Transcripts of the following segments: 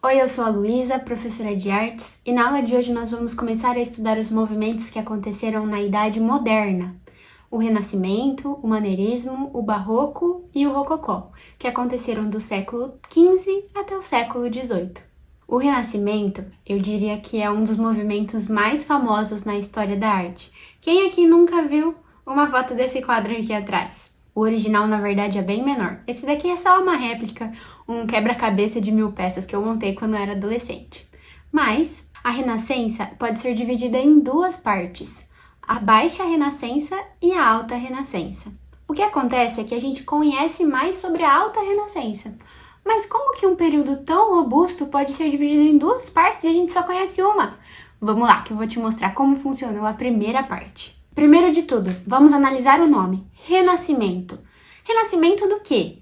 Oi, eu sou a Luísa, professora de artes, e na aula de hoje nós vamos começar a estudar os movimentos que aconteceram na Idade Moderna, o Renascimento, o Maneirismo, o Barroco e o Rococó, que aconteceram do século XV até o século XVIII. O Renascimento, eu diria que é um dos movimentos mais famosos na história da arte. Quem aqui nunca viu uma foto desse quadro aqui atrás? O original, na verdade, é bem menor. Esse daqui é só uma réplica, um quebra-cabeça de 1000 peças que eu montei quando eu era adolescente. Mas a Renascença pode ser dividida em duas partes: a Baixa Renascença e a Alta Renascença. O que acontece é que a gente conhece mais sobre a Alta Renascença. Mas como que um período tão robusto pode ser dividido em duas partes e a gente só conhece uma? Vamos lá, que eu vou te mostrar como funcionou a primeira parte. Primeiro de tudo, vamos analisar o nome: Renascimento. Renascimento do quê?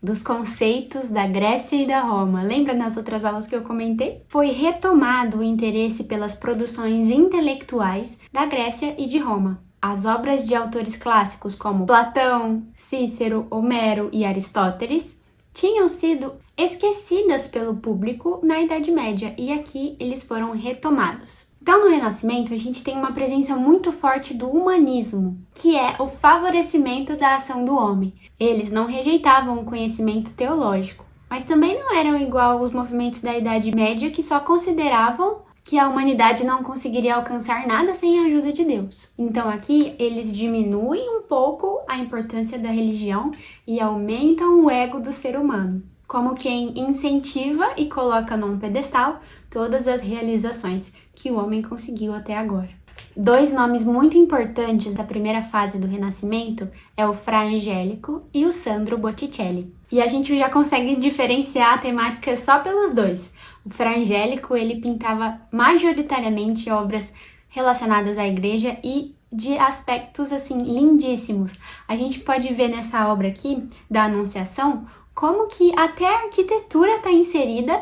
Dos conceitos da Grécia e da Roma. Lembra nas outras aulas que eu comentei? Foi retomado o interesse pelas produções intelectuais da Grécia e de Roma. As obras de autores clássicos como Platão, Cícero, Homero e Aristóteles tinham sido esquecidas pelo público na Idade Média e aqui eles foram retomados. Então, no Renascimento, a gente tem uma presença muito forte do humanismo, que é o favorecimento da ação do homem. Eles não rejeitavam o conhecimento teológico, mas também não eram igual aos movimentos da Idade Média, que só consideravam que a humanidade não conseguiria alcançar nada sem a ajuda de Deus. Então, aqui, eles diminuem um pouco a importância da religião e aumentam o ego do ser humano, como quem incentiva e coloca num pedestal todas as realizações que o homem conseguiu até agora. Dois nomes muito importantes da primeira fase do Renascimento é o Fra Angelico e o Sandro Botticelli. E a gente já consegue diferenciar a temática só pelos dois. O Fra Angelico, ele pintava majoritariamente obras relacionadas à igreja e de aspectos assim lindíssimos. A gente pode ver nessa obra aqui da Anunciação como que até a arquitetura está inserida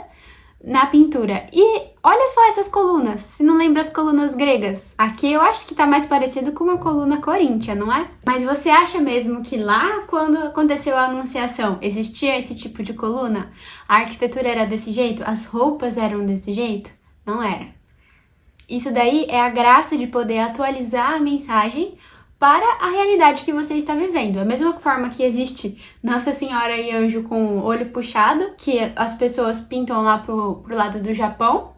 na pintura. E olha só essas colunas, se não lembra as colunas gregas. Aqui eu acho que tá mais parecido com uma coluna coríntia, não é? Mas você acha mesmo que lá, quando aconteceu a Anunciação, existia esse tipo de coluna? A arquitetura era desse jeito? As roupas eram desse jeito? Não era. Isso daí é a graça de poder atualizar a mensagem para a realidade que você está vivendo. Da mesma forma que existe Nossa Senhora e Anjo com o olho puxado, que as pessoas pintam lá pro lado do Japão,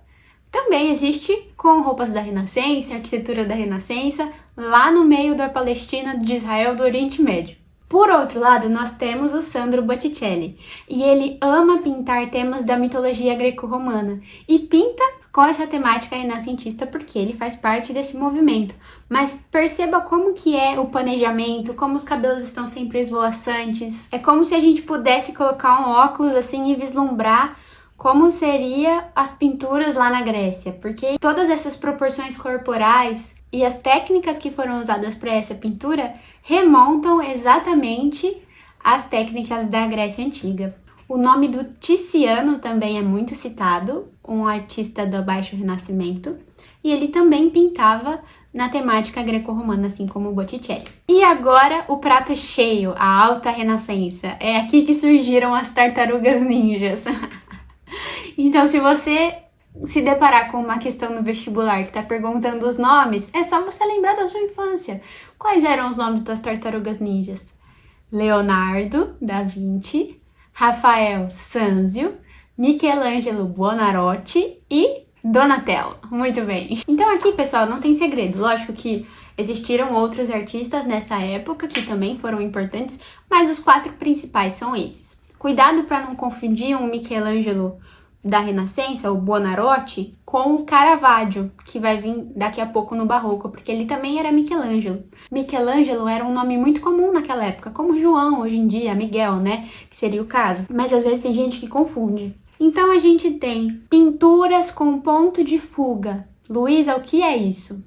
também existe com roupas da Renascença, arquitetura da Renascença, lá no meio da Palestina, de Israel, do Oriente Médio. Por outro lado, nós temos o Sandro Botticelli, e ele ama pintar temas da mitologia greco-romana, e pinta com essa temática renascentista porque ele faz parte desse movimento. Mas perceba como que é o planejamento, como os cabelos estão sempre esvoaçantes. É como se a gente pudesse colocar um óculos assim e vislumbrar como seria as pinturas lá na Grécia, porque todas essas proporções corporais e as técnicas que foram usadas para essa pintura remontam exatamente às técnicas da Grécia Antiga. O nome do Tiziano também é muito citado, um artista do Baixo Renascimento, e ele também pintava na temática greco-romana, assim como o Botticelli. E agora o prato cheio, a Alta Renascença. É aqui que surgiram as tartarugas ninjas. Então, se você se deparar com uma questão no vestibular que está perguntando os nomes, é só você lembrar da sua infância. Quais eram os nomes das tartarugas ninjas? Leonardo da Vinci, Rafael Sanzio, Michelangelo Buonarroti e Donatello. Muito bem. Então aqui, pessoal, não tem segredo. Lógico que existiram outros artistas nessa época que também foram importantes, mas os 4 principais são esses. Cuidado para não confundir um Michelangelo da Renascença, o Buonarroti, com o Caravaggio, que vai vir daqui a pouco no Barroco, porque ele também era Michelangelo. Michelangelo era um nome muito comum naquela época, como João hoje em dia, Miguel, né? Que seria o caso. Mas às vezes tem gente que confunde. Então a gente tem pinturas com ponto de fuga. Luísa, o que é isso?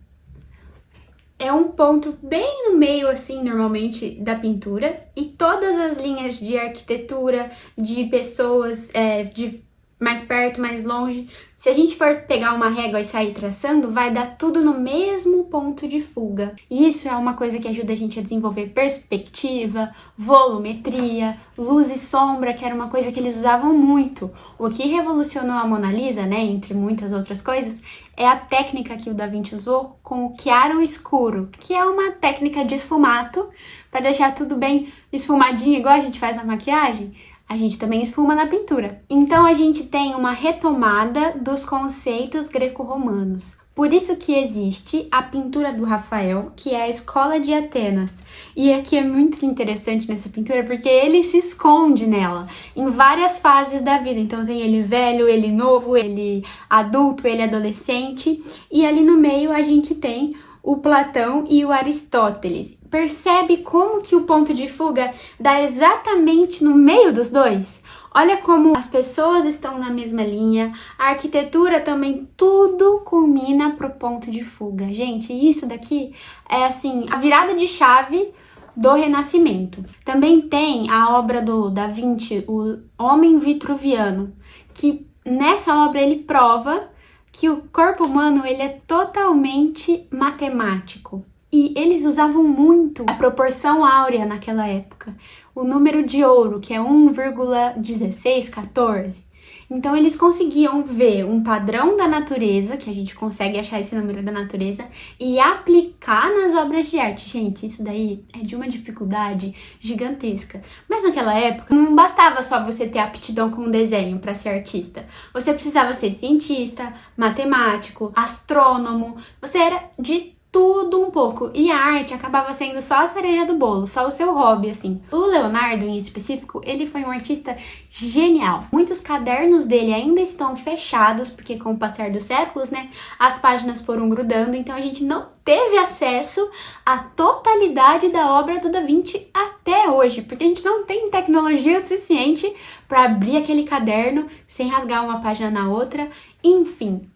É um ponto bem no meio, assim, normalmente, da pintura. E todas as linhas de arquitetura, de pessoas, de mais perto, mais longe. Se a gente for pegar uma régua e sair traçando, vai dar tudo no mesmo ponto de fuga. E isso é uma coisa que ajuda a gente a desenvolver perspectiva, volumetria, luz e sombra, que era uma coisa que eles usavam muito. O que revolucionou a Mona Lisa, né, entre muitas outras coisas, é a técnica que o Da Vinci usou com o chiaro escuro, que é uma técnica de esfumato, para deixar tudo bem esfumadinho, igual a gente faz na maquiagem. A gente também esfuma na pintura. Então a gente tem uma retomada dos conceitos greco-romanos. Por isso que existe a pintura do Rafael, que é a Escola de Atenas. E aqui é muito interessante nessa pintura, porque ele se esconde nela, em várias fases da vida. Então tem ele velho, ele novo, ele adulto, ele adolescente. E ali no meio a gente tem o Platão e o Aristóteles. Percebe como que o ponto de fuga dá exatamente no meio dos dois? Olha como as pessoas estão na mesma linha, a arquitetura também, tudo culmina pro ponto de fuga. Gente, isso daqui é assim, a virada de chave do Renascimento. Também tem a obra do Da Vinci, o Homem Vitruviano, que nessa obra ele prova que o corpo humano ele é totalmente matemático. E eles usavam muito a proporção áurea naquela época. O número de ouro, que é 1,1614. Então eles conseguiam ver um padrão da natureza, que a gente consegue achar esse número da natureza, e aplicar nas obras de arte. Gente, isso daí é de uma dificuldade gigantesca. Mas naquela época não bastava só você ter aptidão com o desenho para ser artista. Você precisava ser cientista, matemático, astrônomo. Você era de tudo um pouco. E a arte acabava sendo só a cereja do bolo, só o seu hobby, assim. O Leonardo, em específico, ele foi um artista genial. Muitos cadernos dele ainda estão fechados, porque com o passar dos séculos, né, as páginas foram grudando, então a gente não teve acesso à totalidade da obra do Da Vinci até hoje, porque a gente não tem tecnologia suficiente para abrir aquele caderno sem rasgar uma página na outra, enfim.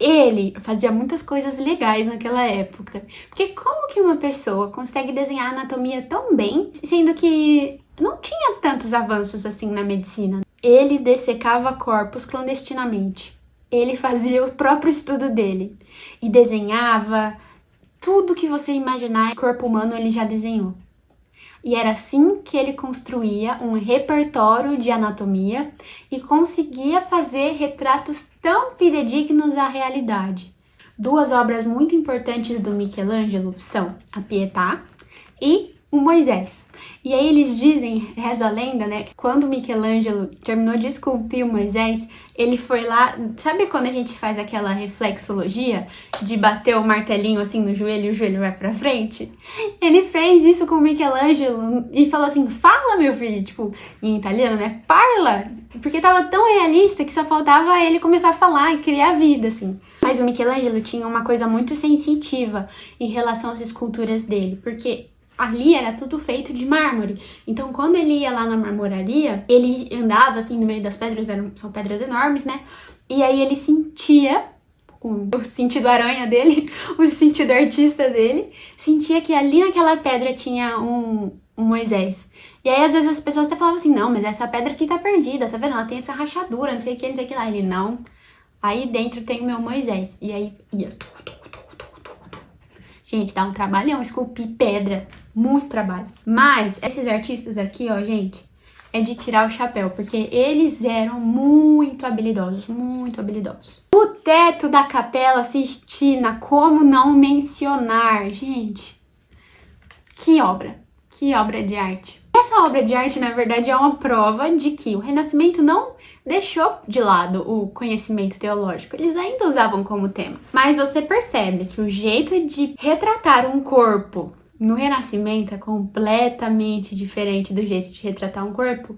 Ele fazia muitas coisas legais naquela época. Porque como que uma pessoa consegue desenhar anatomia tão bem, sendo que não tinha tantos avanços assim na medicina? Ele dessecava corpos clandestinamente. Ele fazia o próprio estudo dele. E desenhava tudo que você imaginar, corpo humano ele já desenhou. E era assim que ele construía um repertório de anatomia e conseguia fazer retratos tão fidedignos à realidade. Duas obras muito importantes do Michelangelo são a Pietà e o Moisés. E aí eles dizem, reza a lenda, né, que quando Michelangelo terminou de esculpir o Moisés, ele foi lá, sabe quando a gente faz aquela reflexologia de bater o martelinho assim no joelho e o joelho vai pra frente? Ele fez isso com o Michelangelo e falou assim, fala meu filho, tipo, em italiano, né, parla, porque tava tão realista que só faltava ele começar a falar e criar vida, assim. Mas o Michelangelo tinha uma coisa muito sensitiva em relação às esculturas dele, porque ali era tudo feito de mármore. Então, quando ele ia lá na marmoraria, ele andava assim no meio das pedras, são pedras enormes, né? E aí ele sentia, com o sentido aranha dele, o sentido artista dele, sentia que ali naquela pedra tinha um Moisés. E aí, às vezes, as pessoas até falavam assim, não, mas essa pedra aqui tá perdida, tá vendo? Ela tem essa rachadura, não sei o que, não sei o que lá. Ele, não, aí dentro tem o meu Moisés. E aí ia Gente, dá um trabalhão esculpir pedra. Muito trabalho. Mas esses artistas aqui, ó, gente, é de tirar o chapéu, porque eles eram muito habilidosos, muito habilidosos. O teto da Capela Sistina, como não mencionar, gente? Que obra de arte. Essa obra de arte, na verdade, é uma prova de que o Renascimento não deixou de lado o conhecimento teológico. Eles ainda usavam como tema. Mas você percebe que o jeito de retratar um corpo no Renascimento é completamente diferente do jeito de retratar um corpo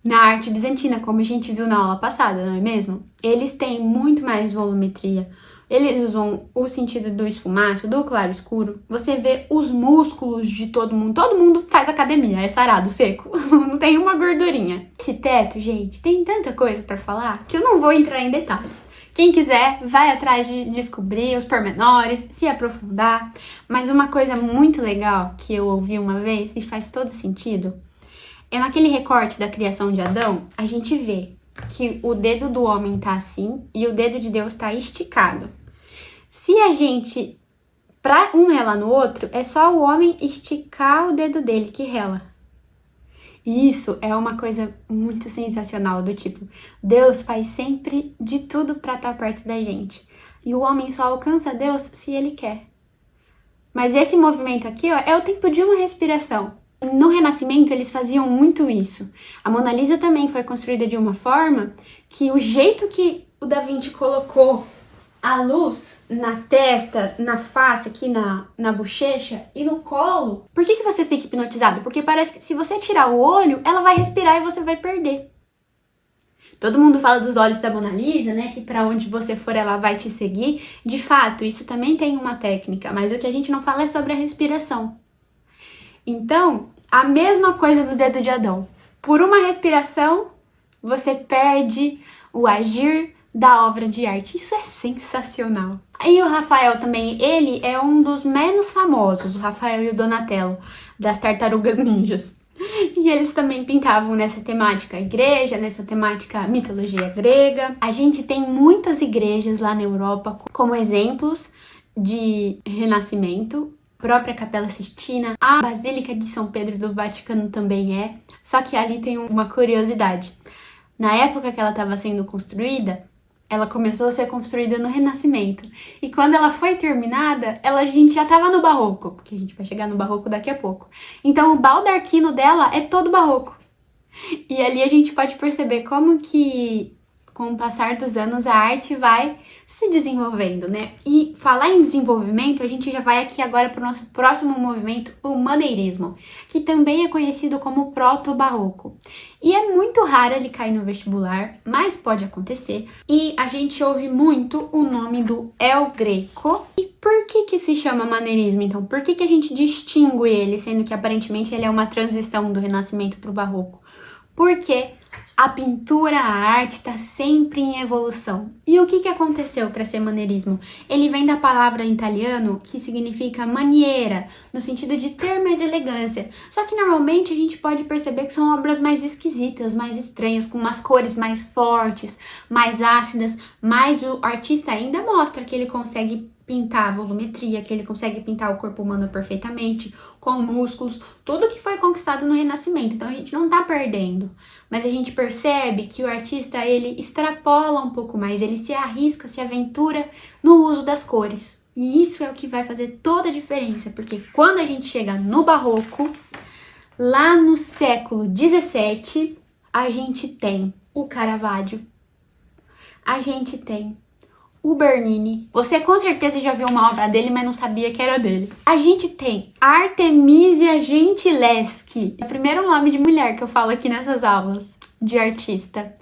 na arte bizantina, como a gente viu na aula passada, não é mesmo? Eles têm muito mais volumetria. Eles usam o sentido do esfumato, do claro-escuro. Você vê os músculos de todo mundo. Todo mundo faz academia, é sarado, seco. Não tem uma gordurinha. Esse teto, gente, tem tanta coisa pra falar que eu não vou entrar em detalhes. Quem quiser, vai atrás de descobrir os pormenores, se aprofundar. Mas uma coisa muito legal que eu ouvi uma vez e faz todo sentido, é naquele recorte da criação de Adão, a gente vê que o dedo do homem tá assim e o dedo de Deus tá esticado. Se a gente, pra um relar no outro, é só o homem esticar o dedo dele que rela. E isso é uma coisa muito sensacional, do tipo, Deus faz sempre de tudo pra estar perto da gente. E o homem só alcança Deus se ele quer. Mas esse movimento aqui, ó, é o tempo de uma respiração. No Renascimento, eles faziam muito isso. A Mona Lisa também foi construída de uma forma que o jeito que o Da Vinci colocou a luz na testa, na face, aqui na bochecha e no colo. Por que você fica hipnotizado? Porque parece que se você tirar o olho, ela vai respirar e você vai perder. Todo mundo fala dos olhos da Mona Lisa, né? Que pra onde você for, ela vai te seguir. De fato, isso também tem uma técnica, mas o que a gente não fala é sobre a respiração. Então, a mesma coisa do dedo de Adão. Por uma respiração, você perde o agir da obra de arte. Isso é sensacional. E o Rafael também, ele é um dos menos famosos, o Rafael e o Donatello, das Tartarugas Ninjas. E eles também pintavam nessa temática igreja, nessa temática mitologia grega. A gente tem muitas igrejas lá na Europa como exemplos de renascimento. A própria Capela Sistina, a Basílica de São Pedro do Vaticano também é. Só que ali tem uma curiosidade. Na época que ela estava sendo construída, ela começou a ser construída no Renascimento. E quando ela foi terminada, a gente já estava no Barroco, porque a gente vai chegar no Barroco daqui a pouco. Então o baldaquino dela é todo barroco. E ali a gente pode perceber como que, com o passar dos anos, a arte vai se desenvolvendo, né? E falar em desenvolvimento, a gente já vai aqui agora para o nosso próximo movimento, o maneirismo, que também é conhecido como proto-barroco. E é muito raro ele cair no vestibular, mas pode acontecer. E a gente ouve muito o nome do El Greco. E por que se chama maneirismo, então? Por que a gente distingue ele, sendo que aparentemente ele é uma transição do Renascimento para o Barroco? Porque a pintura, a arte está sempre em evolução. E o que aconteceu para ser maneirismo? Ele vem da palavra em italiano que significa maniera, no sentido de ter mais elegância. Só que normalmente a gente pode perceber que são obras mais esquisitas, mais estranhas, com umas cores mais fortes, mais ácidas, mas o artista ainda mostra que ele consegue pintar a volumetria, que ele consegue pintar o corpo humano perfeitamente, com músculos, tudo que foi conquistado no Renascimento. Então a gente não tá perdendo, mas a gente percebe que o artista, ele extrapola um pouco mais, ele se arrisca, se aventura no uso das cores. E isso é o que vai fazer toda a diferença, porque quando a gente chega no Barroco, lá no século XVII, a gente tem o Caravaggio, a gente tem o Bernini. Você com certeza já viu uma obra dele, mas não sabia que era dele. A gente tem Artemisia Gentileschi. É o primeiro nome de mulher que eu falo aqui nessas aulas de artista.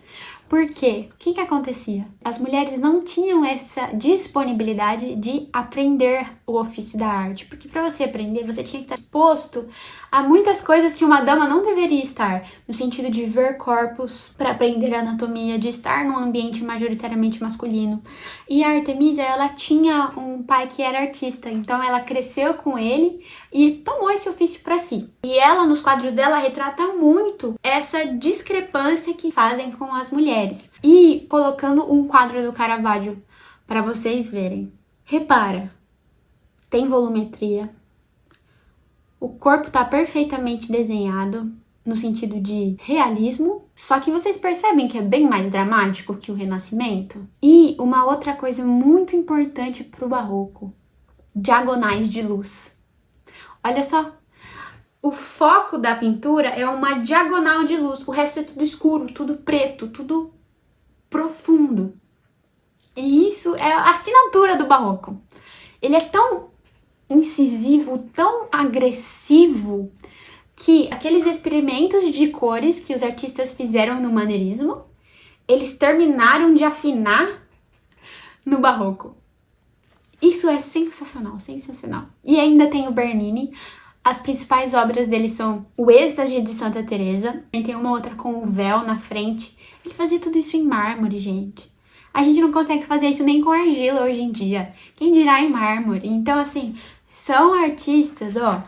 Por quê? O que acontecia? As mulheres não tinham essa disponibilidade de aprender o ofício da arte. Porque para você aprender, você tinha que estar exposto a muitas coisas que uma dama não deveria estar. No sentido de ver corpos, para aprender anatomia, de estar num ambiente majoritariamente masculino. E a Artemisia, ela tinha um pai que era artista. Então ela cresceu com ele e tomou esse ofício para si. E ela, nos quadros dela, retrata muito essa discrepância que fazem com as mulheres. E colocando um quadro do Caravaggio para vocês verem. Repara, tem volumetria, o corpo tá perfeitamente desenhado no sentido de realismo, só que vocês percebem que é bem mais dramático que o Renascimento. E uma outra coisa muito importante para o Barroco, diagonais de luz. Olha só, o foco da pintura é uma diagonal de luz, o resto é tudo escuro, tudo preto, tudo profundo. E isso é a assinatura do Barroco. Ele é tão incisivo, tão agressivo, que aqueles experimentos de cores que os artistas fizeram no maneirismo, eles terminaram de afinar no Barroco. Isso é sensacional, sensacional. E ainda tem o Bernini. As principais obras dele são o Êxtase de Santa Teresa. Tem uma outra com o véu na frente. Ele fazia tudo isso em mármore, gente. A gente não consegue fazer isso nem com argila hoje em dia. Quem dirá em mármore? Então, assim, são artistas, ó,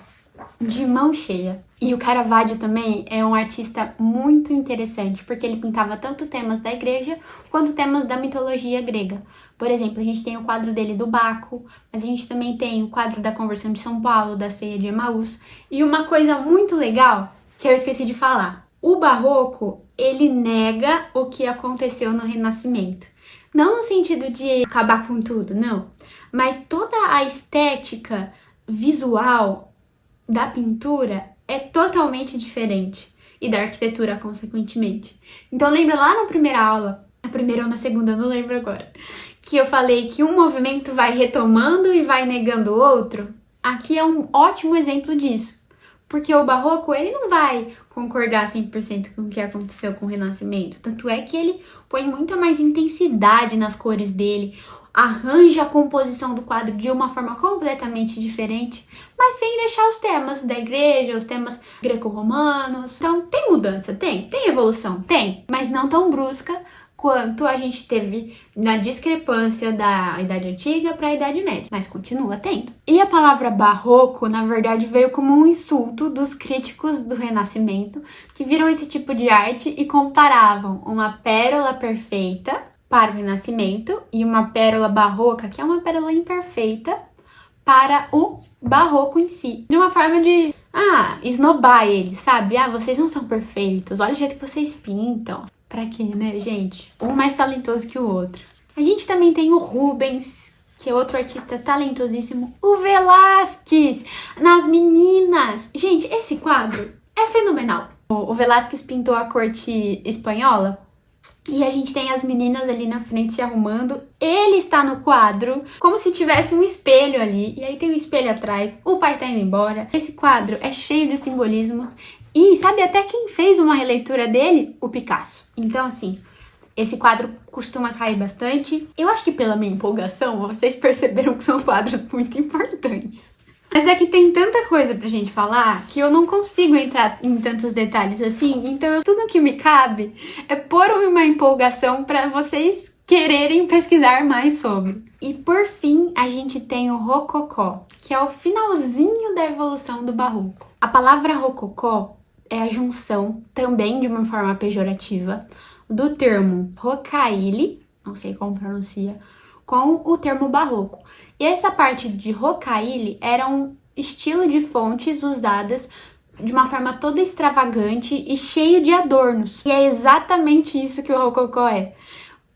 de mão cheia. E o Caravaggio também é um artista muito interessante, porque ele pintava tanto temas da igreja quanto temas da mitologia grega. Por exemplo, a gente tem o quadro dele do Baco, mas a gente também tem o quadro da Conversão de São Paulo, da Ceia de Emaús. E uma coisa muito legal que eu esqueci de falar: o Barroco, ele nega o que aconteceu no Renascimento. Não no sentido de acabar com tudo, não. Mas toda a estética visual da pintura é totalmente diferente. E da arquitetura, consequentemente. Então lembra lá na primeira aula, na primeira ou na segunda, não lembro agora, que eu falei que um movimento vai retomando e vai negando o outro? Aqui é um ótimo exemplo disso. Porque o Barroco, ele não vai concordar 100% com o que aconteceu com o Renascimento. Tanto é que ele põe muito mais intensidade nas cores dele, arranja a composição do quadro de uma forma completamente diferente, mas sem deixar os temas da igreja, os temas greco-romanos. Então, tem mudança? Tem evolução? Tem, mas não tão brusca quanto a gente teve na discrepância da Idade Antiga para a Idade Média, mas continua tendo. E a palavra barroco, na verdade, veio como um insulto dos críticos do Renascimento, que viram esse tipo de arte e comparavam uma pérola perfeita para o Renascimento e uma pérola barroca, que é uma pérola imperfeita, para o barroco em si. De uma forma de, esnobar eles, sabe? Vocês não são perfeitos, olha o jeito que vocês pintam. Pra quê, né, gente? Um mais talentoso que o outro. A gente também tem o Rubens, que é outro artista talentosíssimo. O Velázquez, nas Meninas. Gente, esse quadro é fenomenal. O Velázquez pintou a corte espanhola e a gente tem as meninas ali na frente se arrumando. Ele está no quadro como se tivesse um espelho ali. E aí tem um espelho atrás. O pai tá indo embora. Esse quadro é cheio de simbolismos. E sabe até quem fez uma releitura dele? O Picasso. Então, assim, esse quadro costuma cair bastante. Eu acho que pela minha empolgação, vocês perceberam que são quadros muito importantes. Mas é que tem tanta coisa pra gente falar que eu não consigo entrar em tantos detalhes assim. Então, tudo que me cabe é pôr uma empolgação pra vocês quererem pesquisar mais sobre. E por fim, a gente tem o Rococó, que é o finalzinho da evolução do Barroco. A palavra Rococó é a junção, também de uma forma pejorativa, do termo rocaille, não sei como pronuncia, com o termo barroco. E essa parte de rocaille era um estilo de fontes usadas de uma forma toda extravagante e cheio de adornos. E é exatamente isso que o rococó é.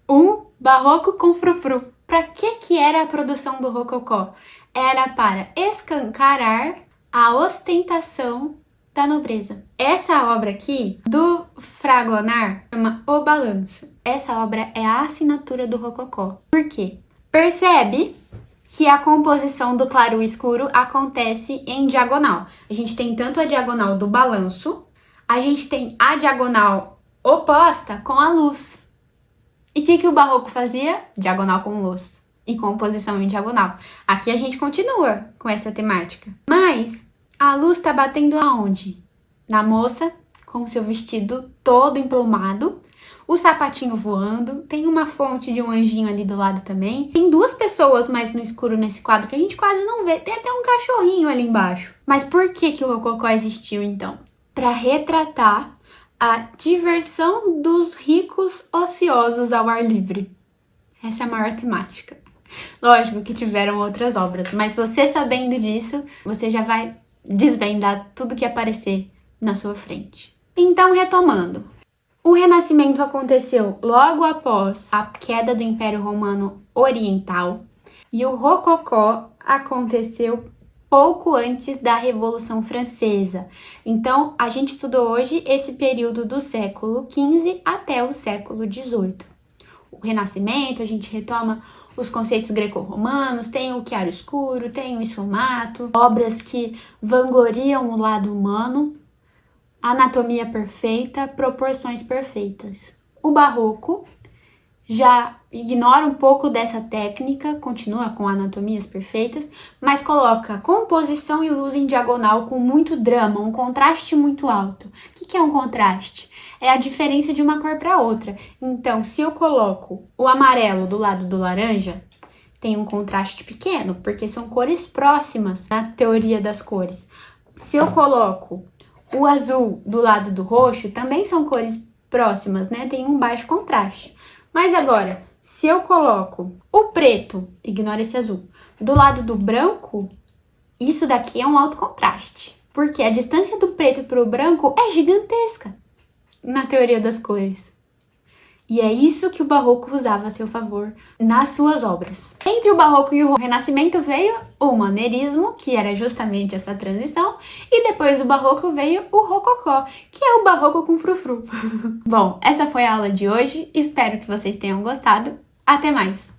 Um barroco com frufru. Para que era a produção do rococó? Era para escancarar a ostentação da nobreza. Essa obra aqui, do Fragonard, chama O Balanço. Essa obra é a assinatura do rococó. Por quê? Percebe que a composição do claro e escuro acontece em diagonal. A gente tem tanto a diagonal do balanço, a gente tem a diagonal oposta com a luz. E o que o barroco fazia? Diagonal com luz e composição em diagonal. Aqui a gente continua com essa temática. Mas a luz tá batendo aonde? Na moça, com seu vestido todo emplumado, o sapatinho voando, tem uma fonte de um anjinho ali do lado também. Tem duas pessoas mais no escuro nesse quadro que a gente quase não vê. Tem até um cachorrinho ali embaixo. Mas por que o rococó existiu então? Para retratar a diversão dos ricos ociosos ao ar livre. Essa é a maior temática. Lógico que tiveram outras obras, mas você sabendo disso, você já vai desvendar tudo que aparecer na sua frente. Então, retomando. O Renascimento aconteceu logo após a queda do Império Romano Oriental e o Rococó aconteceu pouco antes da Revolução Francesa. Então, a gente estudou hoje esse período do século XV até o século XVIII. O Renascimento, a gente retoma os conceitos greco-romanos, tem o chiaro escuro, tem o esfumato, obras que vangloriam o lado humano, anatomia perfeita, proporções perfeitas. O Barroco já ignora um pouco dessa técnica, continua com anatomias perfeitas, mas coloca composição e luz em diagonal com muito drama, um contraste muito alto. O que é um contraste? É a diferença de uma cor para outra. Então, se eu coloco o amarelo do lado do laranja, tem um contraste pequeno, porque são cores próximas na teoria das cores. se eu coloco o azul do lado do roxo, também são cores próximas, né? Tem um baixo contraste. Mas agora, se eu coloco o preto, ignora esse azul, do lado do branco, isso daqui é um alto contraste. Porque a distância do preto para o branco é gigantesca na teoria das cores. E é isso que o Barroco usava a seu favor nas suas obras. Entre o Barroco e o Renascimento veio o Maneirismo, que era justamente essa transição, e depois do Barroco veio o Rococó, que é o Barroco com frufru. Bom, essa foi a aula de hoje, espero que vocês tenham gostado. Até mais!